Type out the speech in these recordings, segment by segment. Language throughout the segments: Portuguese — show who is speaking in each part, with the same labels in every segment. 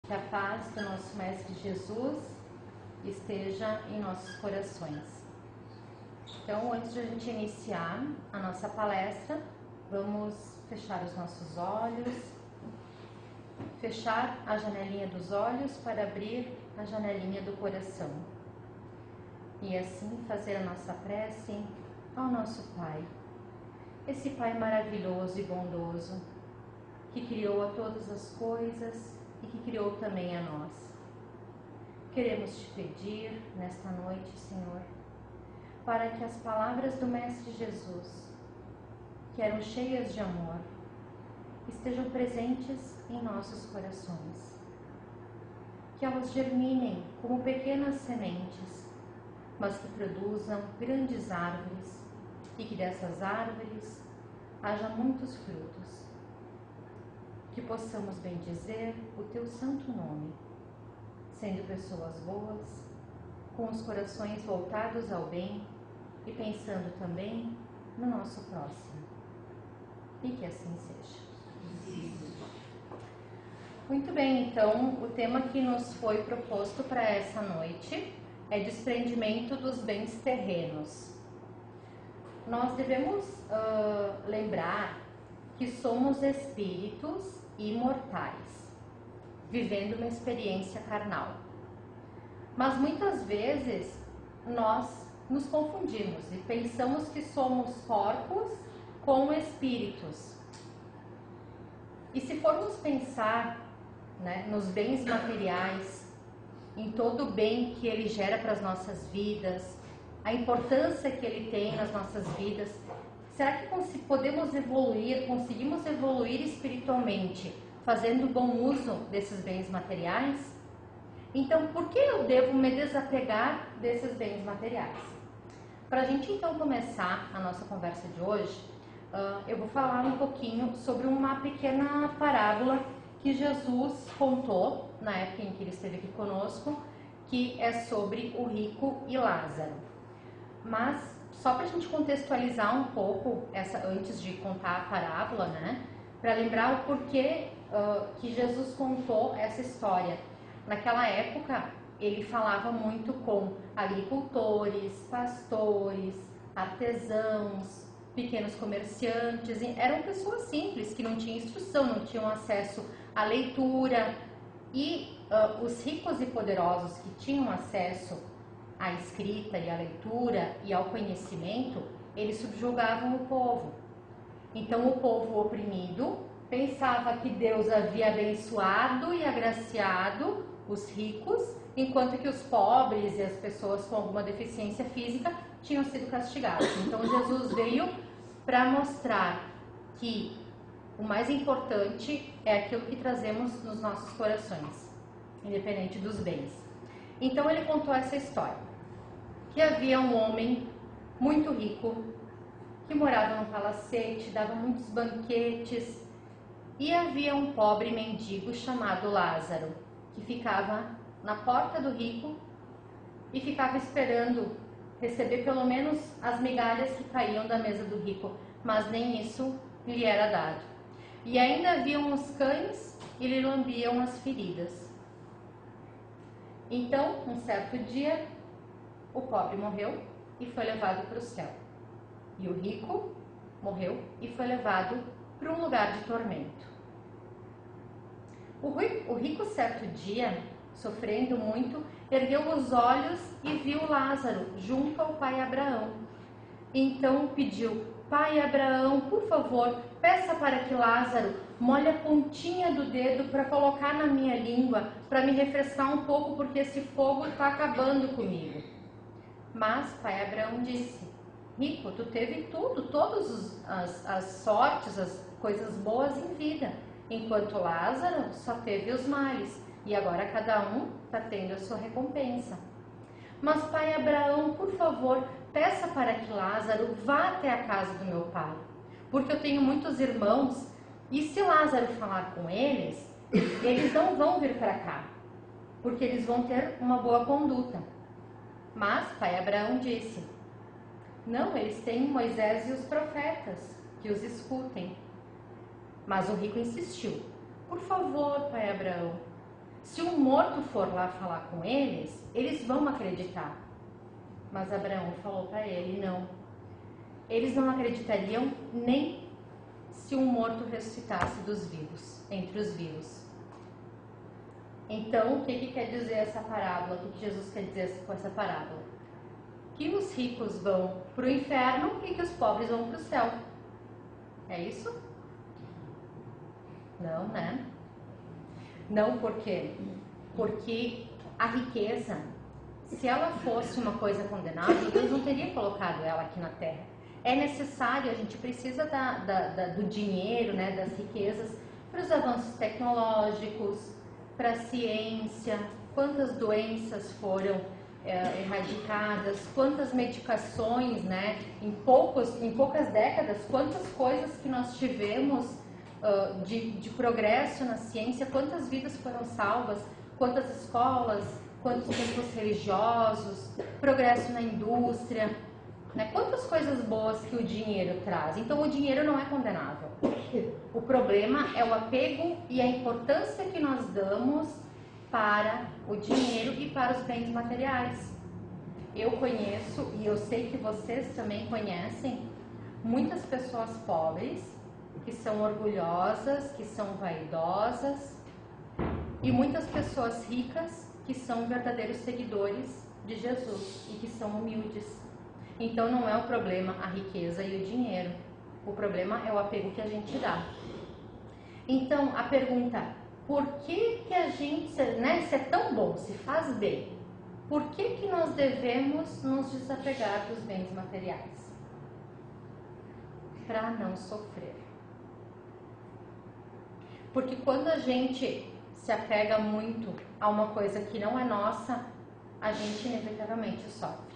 Speaker 1: Que a paz do nosso Mestre Jesus esteja em nossos corações. Então, antes de a gente iniciar a nossa palestra, vamos fechar os nossos olhos, fechar a janelinha dos olhos para abrir a janelinha do coração. E assim fazer a nossa prece ao nosso Pai. Esse Pai maravilhoso e bondoso, que criou a todas as coisas e que criou também a nós. Queremos te pedir nesta noite, Senhor, para que as palavras do Mestre Jesus, que eram cheias de amor, estejam presentes em nossos corações. Que elas germinem como pequenas sementes, mas que produzam grandes árvores e que dessas árvores haja muitos frutos. Que possamos bendizer o teu santo nome, sendo pessoas boas, com os corações voltados ao bem e pensando também no nosso próximo. E que assim seja. Muito bem, então o tema que nos foi proposto para essa noite é desprendimento dos bens terrenos. Nós devemos lembrar que somos espíritos imortais, vivendo uma experiência carnal. Mas muitas vezes nós nos confundimos e pensamos que somos corpos com espíritos. E se formos pensar, nos bens materiais, em todo o bem que ele gera para as nossas vidas, a importância que ele tem nas nossas vidas, será que conseguimos evoluir espiritualmente, fazendo bom uso desses bens materiais? Então, por que eu devo me desapegar desses bens materiais? Para a gente então começar a nossa conversa de hoje, eu vou falar um pouquinho sobre uma pequena parábola que Jesus contou na época em que ele esteve aqui conosco, que é sobre o rico e Lázaro. Mas só para a gente contextualizar um pouco antes de contar a parábola, para lembrar o porquê que Jesus contou essa história. Naquela época, ele falava muito com agricultores, pastores, artesãos, pequenos comerciantes. Eram pessoas simples que não tinham instrução, não tinham acesso à leitura. E os ricos e poderosos que tinham acesso à escrita e à leitura e ao conhecimento, eles subjugavam o povo. Então o povo oprimido pensava que Deus havia abençoado e agraciado os ricos, enquanto que os pobres e as pessoas com alguma deficiência física tinham sido castigados. Então Jesus veio para mostrar que o mais importante é aquilo que trazemos nos nossos corações, independente dos bens. Então ele contou essa história, que havia um homem muito rico, que morava num palacete, dava muitos banquetes, e havia um pobre mendigo chamado Lázaro, que ficava na porta do rico e ficava esperando receber pelo menos as migalhas que caíam da mesa do rico, mas nem isso lhe era dado. E ainda havia uns cães e lhe lambiam as feridas. Então, um certo dia, o pobre morreu e foi levado para o céu. E o rico morreu e foi levado para um lugar de tormento. O rico, certo dia, sofrendo muito, ergueu os olhos e viu Lázaro junto ao pai Abraão. Então pediu: Pai Abraão, por favor, peça para que Lázaro molhe a pontinha do dedo para colocar na minha língua, para me refrescar um pouco, porque esse fogo está acabando comigo. Mas pai Abraão disse: Rico, tu teve tudo, todas as sortes, as coisas boas em vida, enquanto Lázaro só teve os males, e agora cada um está tendo a sua recompensa. Mas pai Abraão, por favor, peça para que Lázaro vá até a casa do meu pai, porque eu tenho muitos irmãos, e se Lázaro falar com eles, eles não vão vir para cá, porque eles vão ter uma boa conduta. Mas pai Abraão disse: não, eles têm Moisés e os profetas, que os escutem. Mas o rico insistiu: por favor, pai Abraão, se um morto for lá falar com eles, eles vão acreditar. Mas Abraão falou para ele, não. Eles não acreditariam nem se um morto ressuscitasse dos vivos, entre os vivos. Então, o que quer dizer essa parábola? O que Jesus quer dizer com essa parábola? Que os ricos vão para o inferno e que os pobres vão para o céu. É isso? Não, né? Não, por quê? Porque a riqueza, se ela fosse uma coisa condenável, Deus não teria colocado ela aqui na terra. É necessário, a gente precisa do dinheiro, né, das riquezas, para os avanços tecnológicos, para a ciência, quantas doenças foram erradicadas, quantas medicações, né, em poucas décadas, quantas coisas que nós tivemos de progresso na ciência, quantas vidas foram salvas, quantas escolas, quantos templos religiosos, progresso na indústria, né? Quantas coisas boas que o dinheiro traz. Então o dinheiro não é condenável. O problema é o apego e a importância que nós damos para o dinheiro e para os bens materiais. Eu conheço, e eu sei que vocês também conhecem, muitas pessoas pobres que são orgulhosas, que são vaidosas, e muitas pessoas ricas que são verdadeiros seguidores de Jesus e que são humildes. Então não é o problema a riqueza e o dinheiro. O problema é o apego que a gente dá. Então a pergunta, por que a gente, né, se é tão bom, se faz bem, por que nós devemos nos desapegar dos bens materiais? Para não sofrer. Porque quando a gente se apega muito a uma coisa que não é nossa, a gente inevitavelmente sofre.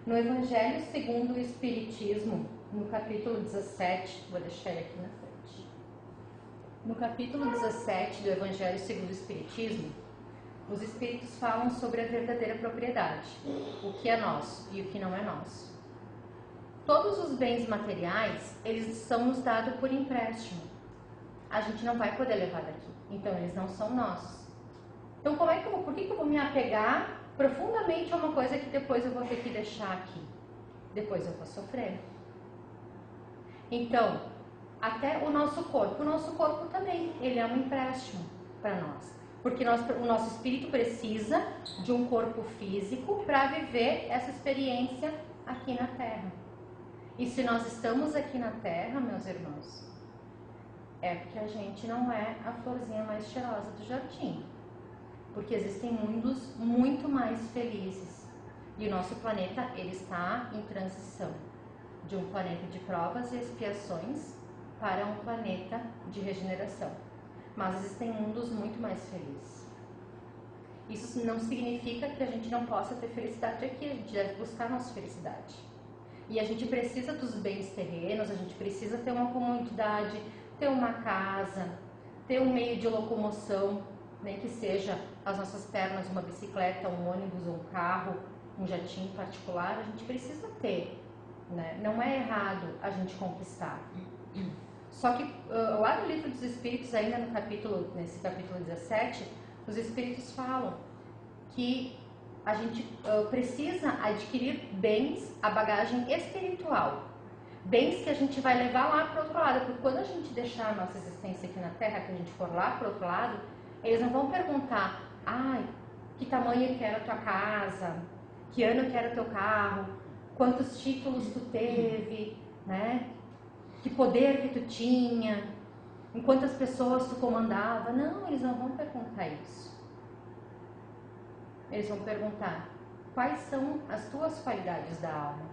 Speaker 1: No Evangelho segundo o Espiritismo, no capítulo 17, vou deixar ele aqui na frente. No capítulo 17 do Evangelho segundo o Espiritismo, os Espíritos falam sobre a verdadeira propriedade, o que é nosso e o que não é nosso. Todos os bens materiais, eles são nos dados por empréstimo. A gente não vai poder levar daqui, então eles não são nossos. Então por que eu vou me apegar profundamente a uma coisa que depois eu vou ter que deixar aqui? Depois eu vou sofrer. Então, até o nosso corpo também, ele é um empréstimo para nós. Porque o nosso espírito precisa de um corpo físico para viver essa experiência aqui na Terra. E se nós estamos aqui na Terra, meus irmãos, é porque a gente não é a florzinha mais cheirosa do jardim. Porque existem mundos muito mais felizes. E o nosso planeta, ele está em transição de um planeta de provas e expiações para um planeta de regeneração. Mas existem mundos muito mais felizes. Isso não significa que a gente não possa ter felicidade aqui, a gente deve buscar a nossa felicidade. E a gente precisa dos bens terrenos, a gente precisa ter uma comunidade, ter uma casa, ter um meio de locomoção, nem que seja as nossas pernas, uma bicicleta, um ônibus, um carro, um jatinho particular, a gente precisa ter, né? Não é errado a gente conquistar. Só que lá no Livro dos Espíritos, ainda nesse capítulo 17, os Espíritos falam que a gente precisa adquirir bens, a bagagem espiritual, bens que a gente vai levar lá para o outro lado, porque quando a gente deixar a nossa existência aqui na Terra, que a gente for lá para o outro lado, eles não vão perguntar, que tamanho que era a tua casa, que ano que era o teu carro, quantos títulos tu teve, né? Que poder que tu tinha, em quantas pessoas tu comandava. Não, eles não vão perguntar isso. Eles vão perguntar quais são as tuas qualidades da alma.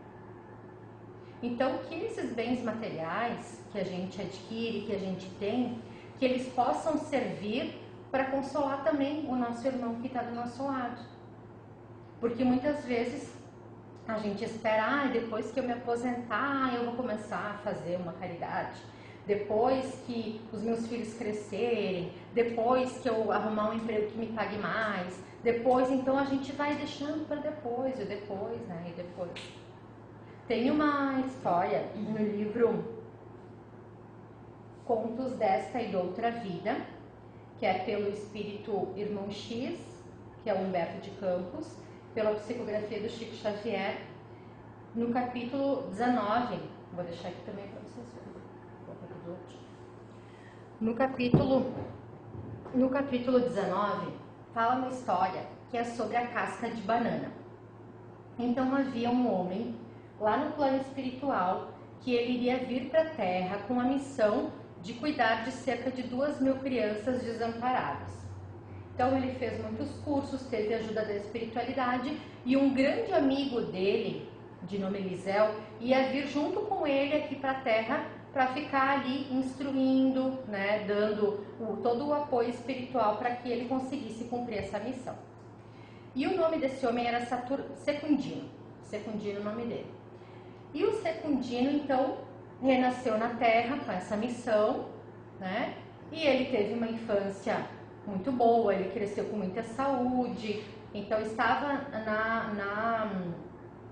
Speaker 1: Então, que esses bens materiais que a gente adquire, que a gente tem, que eles possam servir para consolar também o nosso irmão que está do nosso lado. Porque muitas vezes a gente espera, depois que eu me aposentar, eu vou começar a fazer uma caridade. Depois que os meus filhos crescerem, depois que eu arrumar um emprego que me pague mais, depois, então a gente vai deixando para depois, né, e depois. Tem uma história no livro Contos desta e de Outra Vida, que é pelo espírito Irmão X, que é o Humberto de Campos, pela psicografia do Chico Xavier, no capítulo 19, vou deixar aqui também para vocês verem, no capítulo 19, fala uma história que é sobre a casca de banana. Então havia um homem lá no plano espiritual que ele iria vir para a Terra com a missão de cuidar de cerca de 2.000 crianças desamparadas. Então ele fez muitos cursos, teve ajuda da espiritualidade e um grande amigo dele, de nome Eliseu, ia vir junto com ele aqui para a Terra para ficar ali instruindo, né, dando todo o apoio espiritual para que ele conseguisse cumprir essa missão. E o nome desse homem era Secundino. Secundino é o nome dele. E o Secundino, então, renasceu na Terra com essa missão, né? E ele teve uma infância muito boa, ele cresceu com muita saúde, então estava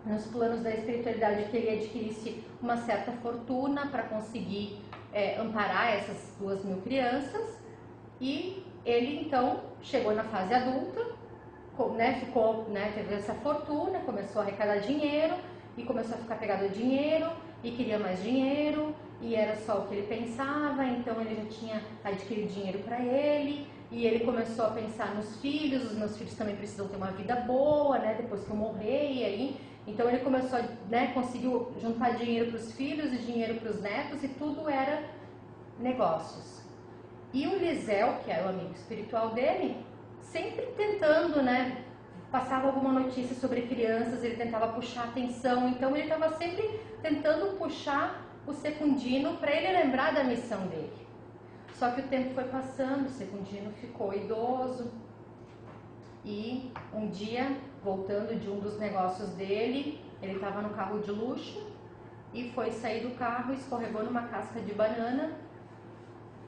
Speaker 1: nos planos da espiritualidade que ele adquirisse uma certa fortuna para conseguir amparar essas 2.000 crianças. E ele, então, chegou na fase adulta, teve essa fortuna, começou a arrecadar dinheiro e começou a ficar pegado a dinheiro e queria mais dinheiro e era só o que ele pensava, então ele já tinha adquirido dinheiro para ele e ele começou a pensar nos filhos, os meus filhos também precisam ter uma vida boa, né, depois que eu morrer, e aí, então ele começou a, conseguiu juntar dinheiro para os filhos e dinheiro para os netos e tudo era negócios. E o Eliseu, que era o amigo espiritual dele, sempre tentando, né, passava alguma notícia sobre crianças, ele tentava puxar atenção, então ele estava sempre tentando puxar o Secundino para ele lembrar da missão dele. Só que o tempo foi passando, o Secundino ficou idoso e um dia, voltando de um dos negócios dele, ele estava no carro de luxo e foi sair do carro, escorregou numa casca de banana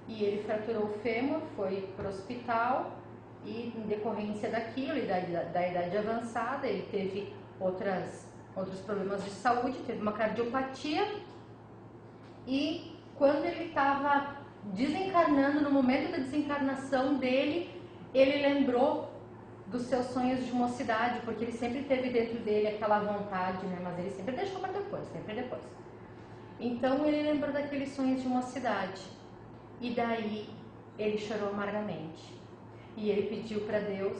Speaker 1: e ele fraturou o fêmur, foi para o hospital. E em decorrência daquilo e da idade avançada, ele teve outros problemas de saúde, teve uma cardiopatia. E quando ele estava desencarnando, no momento da desencarnação dele, ele lembrou dos seus sonhos de mocidade, porque ele sempre teve dentro dele aquela vontade, né? Mas ele sempre deixou para depois, sempre depois. Então ele lembrou daqueles sonhos de mocidade. E daí ele chorou amargamente. E ele pediu para Deus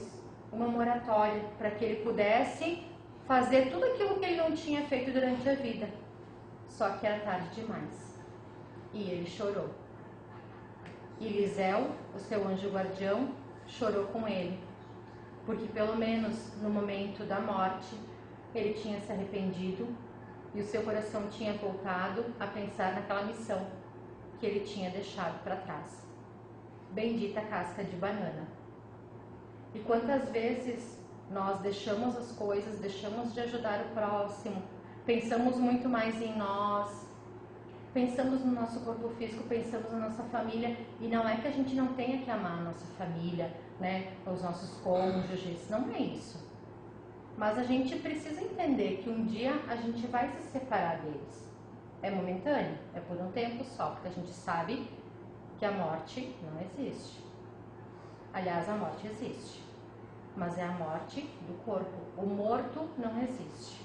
Speaker 1: uma moratória para que ele pudesse fazer tudo aquilo que ele não tinha feito durante a vida. Só que era tarde demais. E ele chorou. E Eliseu, o seu anjo guardião, chorou com ele. Porque pelo menos no momento da morte, ele tinha se arrependido e o seu coração tinha voltado a pensar naquela missão que ele tinha deixado para trás. Bendita casca de banana. E quantas vezes nós deixamos as coisas, deixamos de ajudar o próximo, pensamos muito mais em nós, pensamos no nosso corpo físico, pensamos na nossa família, e não é que a gente não tenha que amar a nossa família, né, os nossos cônjuges, não é isso. Mas a gente precisa entender que um dia a gente vai se separar deles. É momentâneo, é por um tempo só, porque a gente sabe que a morte não existe. Aliás, a morte existe, mas é a morte do corpo. O morto não existe,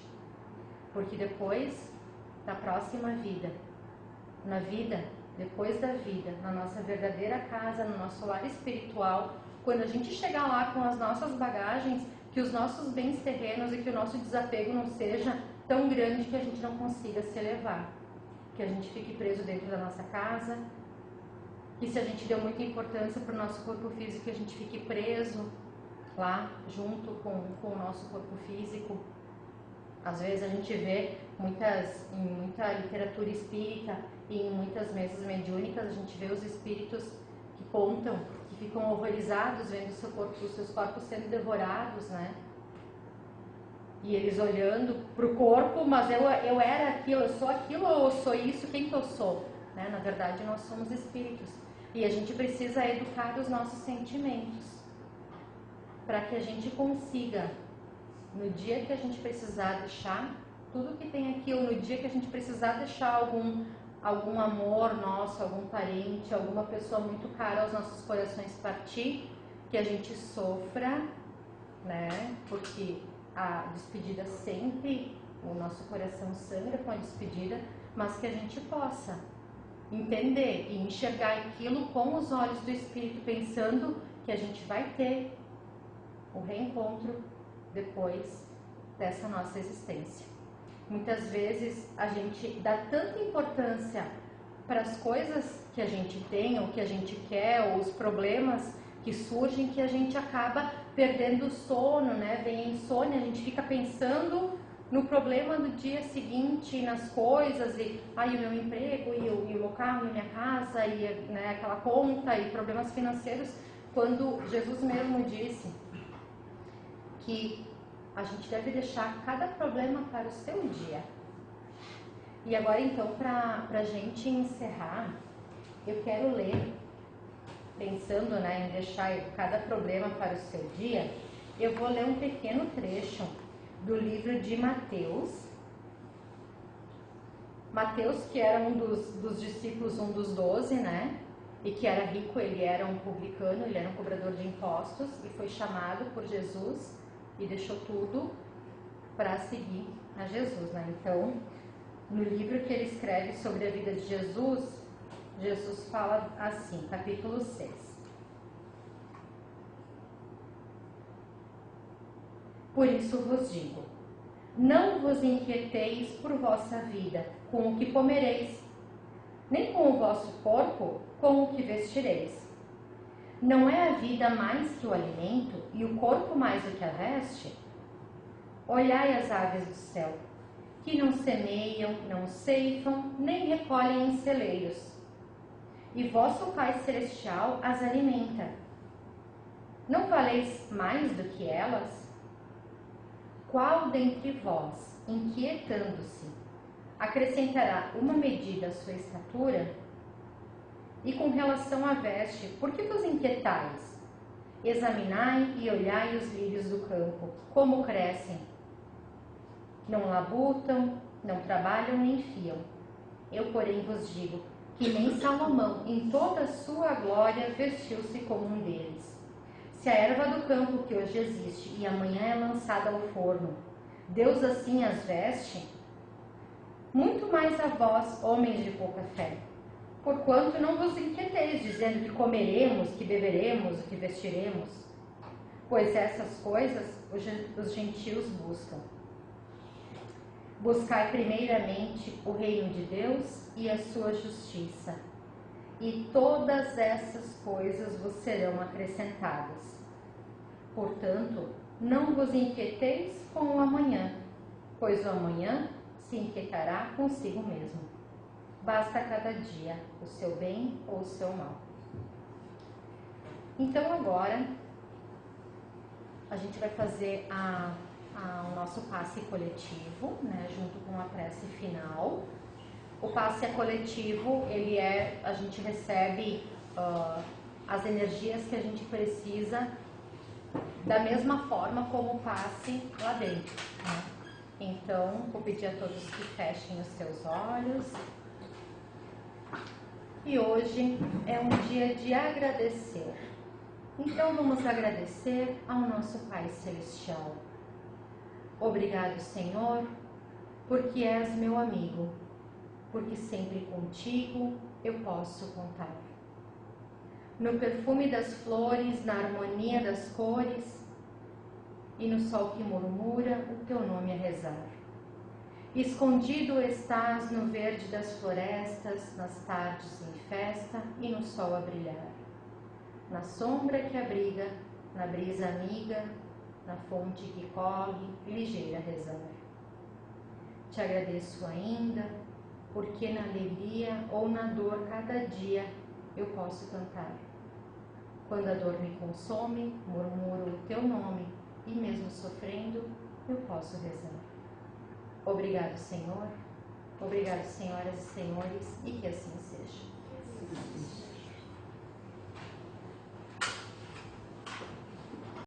Speaker 1: porque depois da próxima vida, na vida, depois da vida, na nossa verdadeira casa, no nosso lar espiritual, quando a gente chegar lá com as nossas bagagens, que os nossos bens terrenos e que o nosso desapego não seja tão grande que a gente não consiga se elevar, que a gente fique preso dentro da nossa casa, que se a gente deu muita importância para o nosso corpo físico, a gente fique preso lá junto com o nosso corpo físico. Às vezes a gente vê em muita literatura espírita e em muitas mesas mediúnicas, a gente vê os espíritos que contam, que ficam horrorizados vendo os seus corpos sendo devorados, né? E eles olhando para o corpo, mas eu era aquilo, eu sou aquilo ou eu sou isso, quem que eu sou? Né? Na verdade, nós somos espíritos. E a gente precisa educar os nossos sentimentos para que a gente consiga, no dia que a gente precisar deixar tudo que tem aquilo, no dia que a gente precisar deixar algum amor nosso, algum parente, alguma pessoa muito cara aos nossos corações partir, que a gente sofra, né? Porque a despedida sempre, o nosso coração sangra com a despedida, mas que a gente possa entender e enxergar aquilo com os olhos do Espírito, pensando que a gente vai ter o reencontro depois dessa nossa existência. Muitas vezes a gente dá tanta importância para as coisas que a gente tem, ou que a gente quer, ou os problemas que surgem, que a gente acaba perdendo o sono, né? Vem a insônia, a gente fica pensando no problema do dia seguinte, nas coisas, e o meu emprego, e o meu carro, e a minha casa, e né, aquela conta, e problemas financeiros, quando Jesus mesmo disse que a gente deve deixar cada problema para o seu dia. E agora então, para a gente encerrar, eu quero ler, pensando, né, em deixar cada problema para o seu dia, eu vou ler um pequeno trecho do livro de Mateus. Mateus, que era um dos discípulos, um dos 12, né? E que era rico, ele era um publicano, ele era um cobrador de impostos e foi chamado por Jesus e deixou tudo para seguir a Jesus, né? Então, no livro que ele escreve sobre a vida de Jesus, Jesus fala assim, capítulo 6. Por isso vos digo, não vos inquieteis por vossa vida, com o que comereis, nem com o vosso corpo, com o que vestireis. Não é a vida mais que o alimento, e o corpo mais do que a veste? Olhai as aves do céu, que não semeiam, não ceifam, nem recolhem em celeiros, e vosso Pai Celestial as alimenta. Não valeis mais do que elas? Qual dentre vós, inquietando-se, acrescentará uma medida à sua estatura? E com relação à veste, por que vos inquietais? Examinai e olhai os lírios do campo, como crescem. Não labutam, não trabalham nem fiam. Eu, porém, vos digo que nem Salomão, em toda a sua glória, vestiu-se como um deles. Se a erva do campo que hoje existe e amanhã é lançada ao forno, Deus assim as veste, muito mais a vós, homens de pouca fé. Porquanto não vos inquieteis, dizendo que comeremos, que beberemos, o que vestiremos, pois essas coisas os gentios buscam. Buscai primeiramente o reino de Deus e a sua justiça, e todas essas coisas vos serão acrescentadas. Portanto, não vos inquieteis com o amanhã, pois o amanhã se inquietará consigo mesmo. Basta cada dia o seu bem ou o seu mal. Então agora a gente vai fazer o nosso passe coletivo, né, junto com a prece final. O passe coletivo, a gente recebe as energias que a gente precisa da mesma forma como o passe lá dentro, né? Então, vou pedir a todos que fechem os seus olhos. E hoje é um dia de agradecer. Então, vamos agradecer ao nosso Pai Celestial. Obrigado, Senhor, porque és meu amigo, porque sempre contigo eu posso contar. No perfume das flores, na harmonia das cores, e no sol que murmura o teu nome a rezar. Escondido estás no verde das florestas, nas tardes em festa e no sol a brilhar. Na sombra que abriga, na brisa amiga, na fonte que corre, ligeira a rezar. Te agradeço ainda, porque na alegria ou na dor cada dia eu posso cantar. Quando a dor me consome, murmuro o teu nome, e mesmo sofrendo, eu posso rezar. Obrigado, Senhor. Obrigado, senhoras e senhores, e que assim seja.